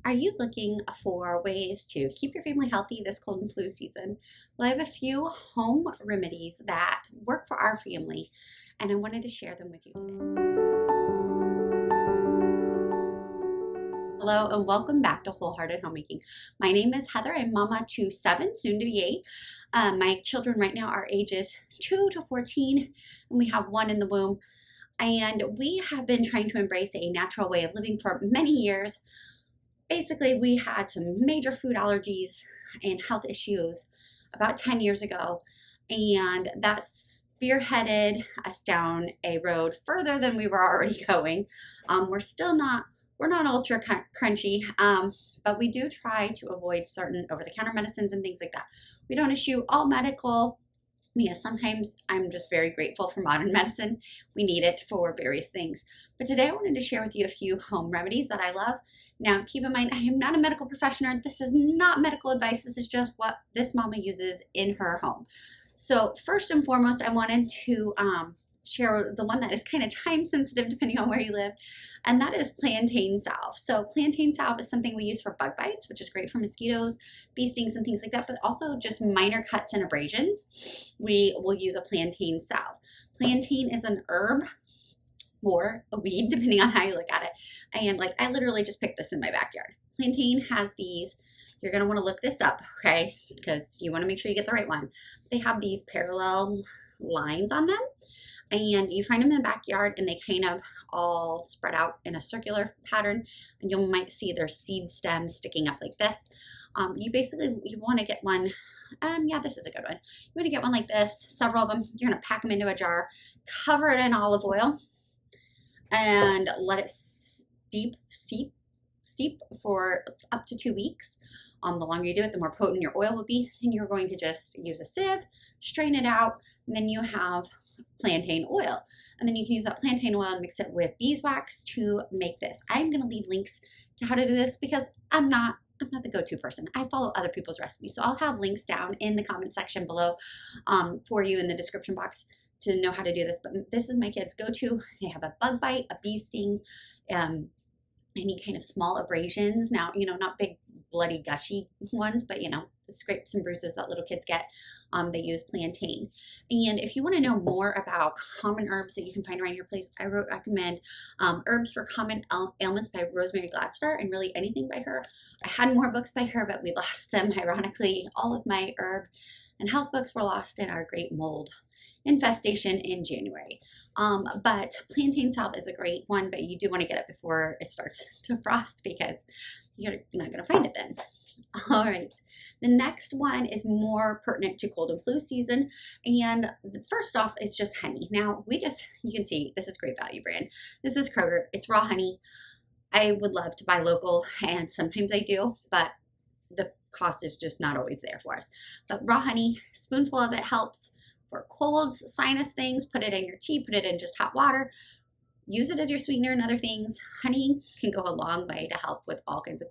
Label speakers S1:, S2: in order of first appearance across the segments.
S1: Are you looking for ways to keep your family healthy this cold and flu season? Well, I have a few home remedies that work for our family, and I wanted to share them with you today. Hello and welcome back to Wholehearted Homemaking. My name is Heather. I'm mama to 7, soon to be 8. My children right now are ages 2 to 14, and we have 1 in the womb. And we have been trying to embrace a natural way of living for many years. Basically, we had some major food allergies and health issues about 10 years ago, and that spearheaded us down a road further than we were already going. We're not ultra crunchy, but we do try to avoid certain over-the-counter medicines and things like that. We don't eschew all medical, because sometimes I'm just very grateful for modern medicine. We need it for various things. But today I wanted to share with you a few home remedies that I love. Now, keep in mind, I am not a medical professional. This is not medical advice. This is just what this mama uses in her home. So first and foremost, I wanted to share the one that is kind of time sensitive depending on where you live, and that is plantain salve. So plantain salve is something we use for bug bites, which is great for mosquitoes, bee stings, and things like that, but also just minor cuts and abrasions. We will use a plantain salve. Plantain is an herb or a weed, depending on how you look at it. And like, I literally just picked this in my backyard. Plantain has these, you're gonna wanna look this up, okay? Because you wanna make sure you get the right one. They have these parallel lines on them, and you find them in the backyard, and they kind of all spread out in a circular pattern, and you might see their seed stems sticking up like this. You want to get one. Yeah, this is a good one. You want to get one like this, several of them. You're going to pack them into a jar, cover it in olive oil, and let it steep for up to 2 weeks. The longer you do it, the more potent your oil will be. Then you're going to just use a sieve, strain it out, and then you have plantain oil. And then you can use that plantain oil and mix it with beeswax to make this. I'm going to leave links to how to do this because I'm not the go-to person. I follow other people's recipes. So I'll have links down in the comment section below for you in the description box to know how to do this. But this is my kids' go-to. They have a bug bite, a bee sting, any kind of small abrasions. Now, not big bloody gushy ones, but the scrapes and bruises that little kids get, they use plantain. And if you want to know more about common herbs that you can find around your place, I recommend Herbs for Common Ailments by Rosemary Gladstar, and really anything by her. I had more books by her, but we lost them. Ironically, all of my herb and health books were lost in our great mold infestation in January. But plantain salve is a great one, but you do want to get it before it starts to frost because you're not going to find it then. All right, the next one is more pertinent to cold and flu season, and first off is just honey. Now you can see this is Great Value brand. This is Kroger. It's raw honey. I would love to buy local, and sometimes I do, but the cost is just not always there for us. But raw honey, spoonful of it helps for colds, sinus things. Put it in your tea, put it in just hot water. Use it as your sweetener and other things. Honey can go a long way to help with all kinds of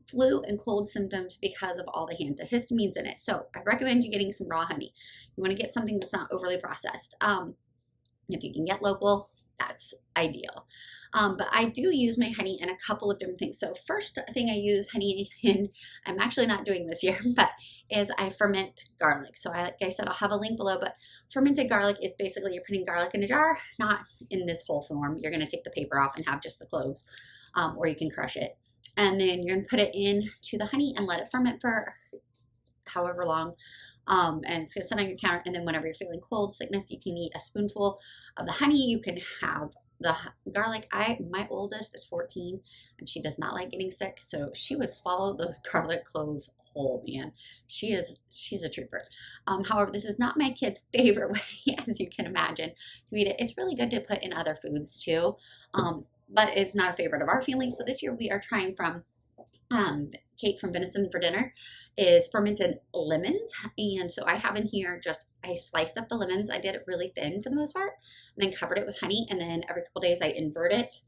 S1: flu and cold symptoms because of all the antihistamines in it. So I recommend you getting some raw honey. You want to get something that's not overly processed. If you can get local, that's ideal. But I do use my honey in a couple of different things. So first thing I use honey in, I'm actually not doing this year, but is I ferment garlic. So like I said, I'll have a link below, but fermented garlic is basically you're putting garlic in a jar, not in this whole form. You're gonna take the paper off and have just the cloves, or you can crush it. And then you're gonna put it into the honey and let it ferment for however long. And it's gonna sit on your counter, and then whenever you're feeling cold, sickness, you can eat a spoonful of the honey. You can have the garlic. My oldest is 14, and she does not like getting sick, so she would swallow those garlic cloves whole, man. She's a trooper. However, this is not my kid's favorite way, as you can imagine, to eat it. It's really good to put in other foods too, but it's not a favorite of our family. So this year we are trying from Kate from Venison for Dinner is fermented lemons. And so I have in here I sliced up the lemons. I did it really thin for the most part, and then covered it with honey. And then every couple days I invert it,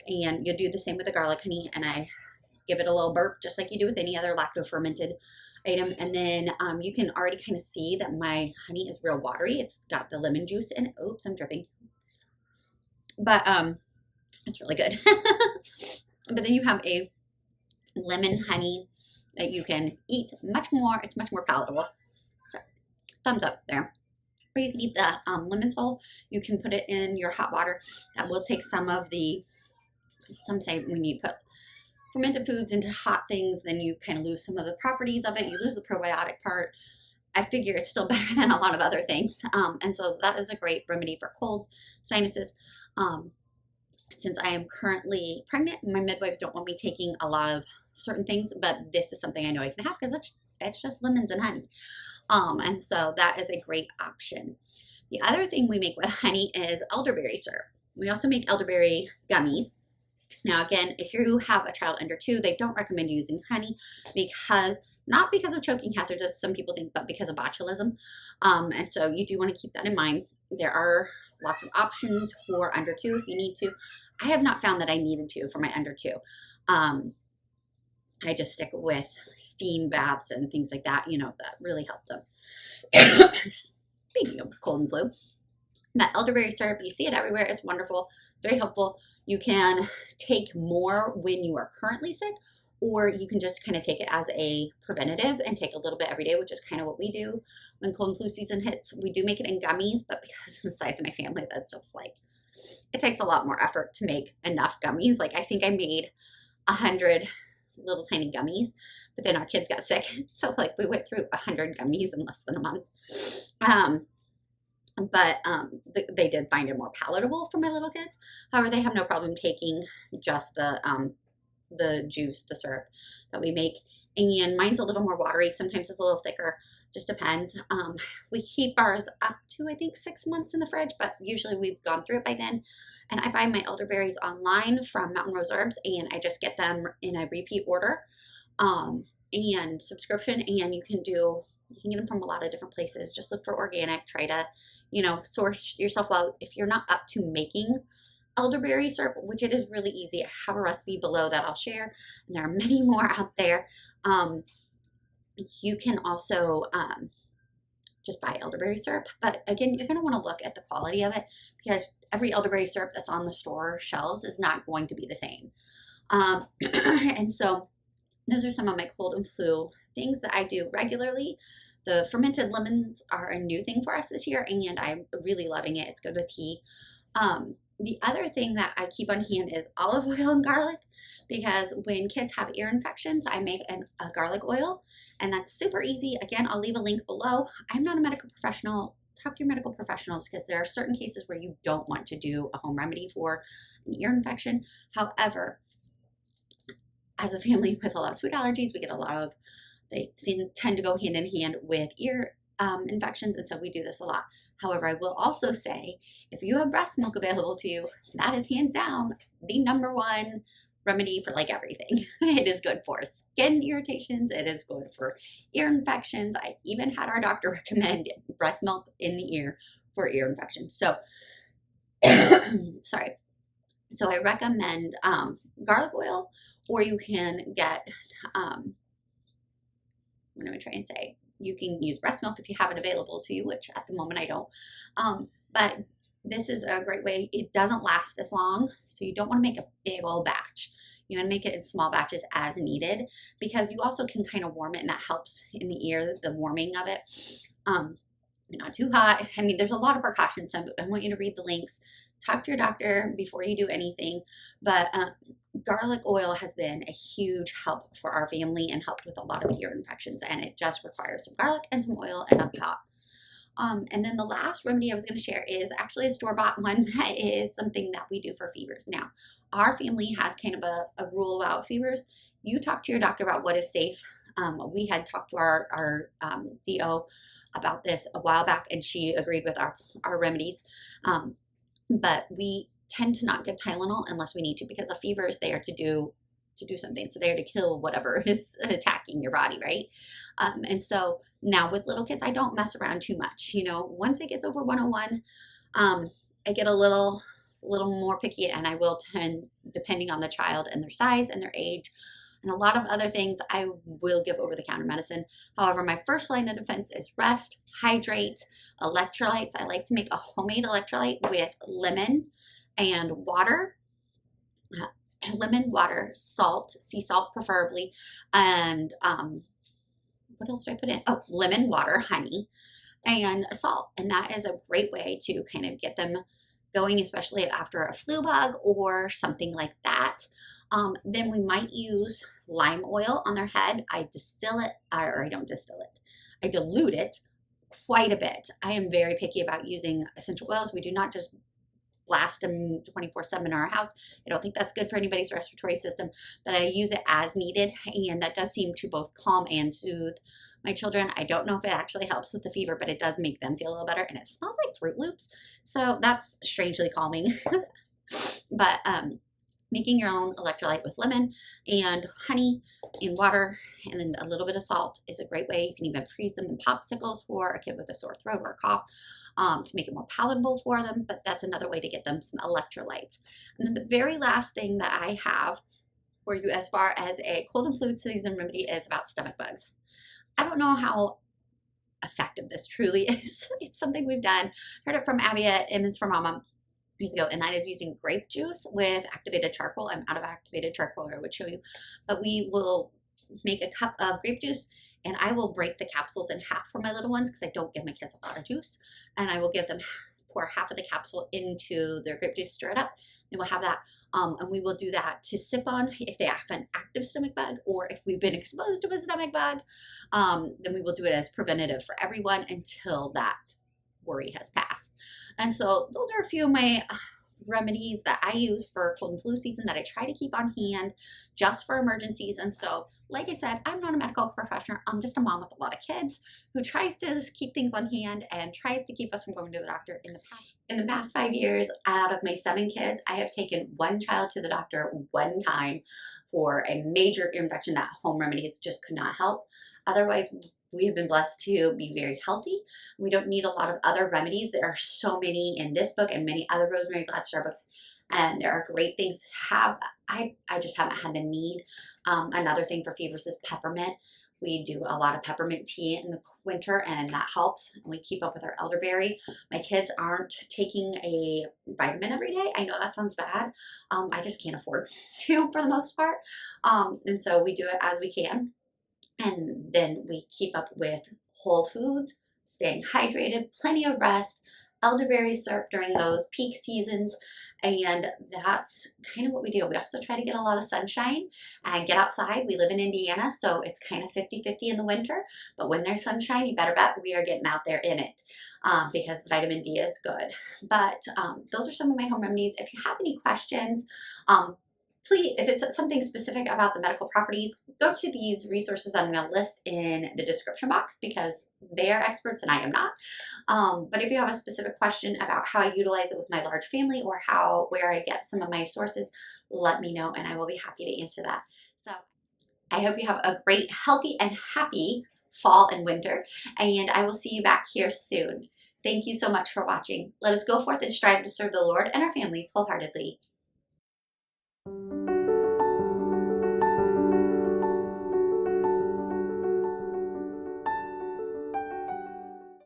S1: and you do the same with the garlic honey. And I give it a little burp, just like you do with any other lacto fermented item. And then you can already kind of see that my honey is real watery. It's got the lemon juice in it. Oops, I'm dripping. But it's really good. But then you have a lemon honey that you can eat much more. It's much more palatable. So, thumbs up there. Or you can eat the lemons whole. You can put it in your hot water. That will take some of the, some say when you put fermented foods into hot things, then you kind of lose some of the properties of it. You lose the probiotic part. I figure it's still better than a lot of other things. And so that is a great remedy for colds, sinuses. Since I am currently pregnant, my midwives don't want me taking a lot of certain things, but this is something I know I can have because it's just lemons and honey. And so that is a great option. The other thing we make with honey is elderberry syrup. We also make elderberry gummies. Now, again, if you have a child under 2, they don't recommend using honey because, not because of choking hazards, as some people think, but because of botulism. And so you do want to keep that in mind. There are lots of options for under 2 if you need to. I have not found that I needed to for my under 2. I just stick with steam baths and things like that, you know, that really help them. Speaking of cold and flu, that elderberry syrup, you see it everywhere. It's wonderful, very helpful. You can take more when you are currently sick, or you can just kind of take it as a preventative and take a little bit every day, which is kind of what we do when cold and flu season hits. We do make it in gummies, but because of the size of my family, that's just like, it takes a lot more effort to make enough gummies. Like, I think I made 100 little tiny gummies, but then our kids got sick. So like we went through 100 gummies in less than a month. They did find it more palatable for my little kids. However, they have no problem taking just the juice, the syrup that we make. And mine's a little more watery. Sometimes it's a little thicker. Just depends. We keep ours up to, I think, 6 months in the fridge, but usually we've gone through it by then. And I buy my elderberries online from Mountain Rose Herbs, and I just get them in a repeat order and subscription. And you can get them from a lot of different places. Just look for organic. Try to, source yourself well. If you're not up to making elderberry syrup, which it is really easy, I have a recipe below that I'll share, and there are many more out there. You can also just buy elderberry syrup, but again, you're going to want to look at the quality of it because every elderberry syrup that's on the store shelves is not going to be the same. And so those are some of my cold and flu things that I do regularly. The fermented lemons are a new thing for us this year, and I'm really loving it. It's good with tea. The other thing that I keep on hand is olive oil and garlic, because when kids have ear infections, I make a garlic oil, and that's super easy. Again, I'll leave a link below. I'm not a medical professional. Talk to your medical professionals because there are certain cases where you don't want to do a home remedy for an ear infection. However, as a family with a lot of food allergies, we get a lot of, they tend to go hand in hand with ear infections, and so we do this a lot. However, I will also say, if you have breast milk available to you, that is hands down the #1 remedy for like everything. It is good for skin irritations. It is good for ear infections. I even had our doctor recommend breast milk in the ear for ear infections. So, sorry. So I recommend garlic oil, or you can get, what am I trying to say? You can use breast milk if you have it available to you, which at the moment I don't. But this is a great way. It doesn't last as long, so you don't want to make a big old batch. You want to make it in small batches as needed, because you also can kind of warm it, and that helps in the ear, the warming of it. Not too hot. I mean, there's a lot of precautions, so I want you to read the links. Talk to your doctor before you do anything. But garlic oil has been a huge help for our family and helped with a lot of ear infections, and it just requires some garlic and some oil and a pot. And then the last remedy I was going to share is actually a store-bought one that is something that we do for fevers. Now, our family has kind of a rule about fevers. You talk to your doctor about what is safe. We had talked to our DO about this a while back, and she agreed with our remedies. But we tend to not give Tylenol unless we need to, because a fever is there to do something. It's there to kill whatever is attacking your body, right? And so now with little kids, I don't mess around too much. Once it gets over 101, I get a little more picky, and I will tend, depending on the child and their size and their age, and a lot of other things, I will give over-the-counter medicine. However, my first line of defense is rest, hydrate, electrolytes. I like to make a homemade electrolyte with lemon and water. lemon water, salt, sea salt preferably, and what else did I put in? Oh, lemon water, honey, and salt. And that is a great way to kind of get them going, especially after a flu bug or something like that. Then we might use lime oil on their head. I distill it, or I don't distill it. I dilute it quite a bit. I am very picky about using essential oils. We do not just blast them 24/7 in our house. I don't think that's good for anybody's respiratory system, but I use it as needed, and that does seem to both calm and soothe my children. I don't know if it actually helps with the fever, but it does make them feel a little better, and it smells like Fruit Loops, so that's strangely calming. But making your own electrolyte with lemon and honey and water and then a little bit of salt is a great way. You can even freeze them in popsicles for a kid with a sore throat or a cough to make it more palatable for them, but that's another way to get them some electrolytes. And then the very last thing that I have for you as far as a cold and flu season remedy is about stomach bugs. I don't know how effective this truly is. It's something we've done. Heard it from Abby at Emmons for Mama years ago, and that is using grape juice with activated charcoal. I'm out of activated charcoal, I would show you, but we will make a cup of grape juice, and I will break the capsules in half for my little ones because I don't give my kids a lot of juice, and I will give them, pour half of the capsule into their grape juice, stir it up, and we'll have that. And we will do that to sip on if they have an active stomach bug, or if we've been exposed to a stomach bug, then we will do it as preventative for everyone until that worry has passed. And so those are a few of my remedies that I use for cold and flu season that I try to keep on hand just for emergencies. And so, like I said, I'm not a medical professional. I'm just a mom with a lot of kids who tries to keep things on hand and tries to keep us from going to the doctor. In the past 5 years, out of my 7 kids, I have taken one child to the doctor one time for a major infection that home remedies just could not help. Otherwise, we have been blessed to be very healthy. We don't need a lot of other remedies. There are so many in this book and many other Rosemary Gladstar books, and there are great things to have. I just haven't had the need. Another thing for fevers is peppermint. We do a lot of peppermint tea in the winter, and that helps. And we keep up with our elderberry. My kids aren't taking a vitamin every day. I know that sounds bad. I just can't afford to for the most part. And so we do it as we can. And then we keep up with whole foods, staying hydrated, plenty of rest, elderberry syrup during those peak seasons, and that's kind of what we do. We also try to get a lot of sunshine and get outside. We live in Indiana, so it's kind of 50-50 in the winter, but when there's sunshine, you better bet we are getting out there in it because the vitamin D is good. But those are some of my home remedies. If you have any questions, please, if it's something specific about the medical properties, go to these resources that I'm going to list in the description box because they are experts and I am not. But if you have a specific question about how I utilize it with my large family or where I get some of my sources, let me know and I will be happy to answer that. So I hope you have a great, healthy, and happy fall and winter, and I will see you back here soon. Thank you so much for watching. Let us go forth and strive to serve the Lord and our families wholeheartedly.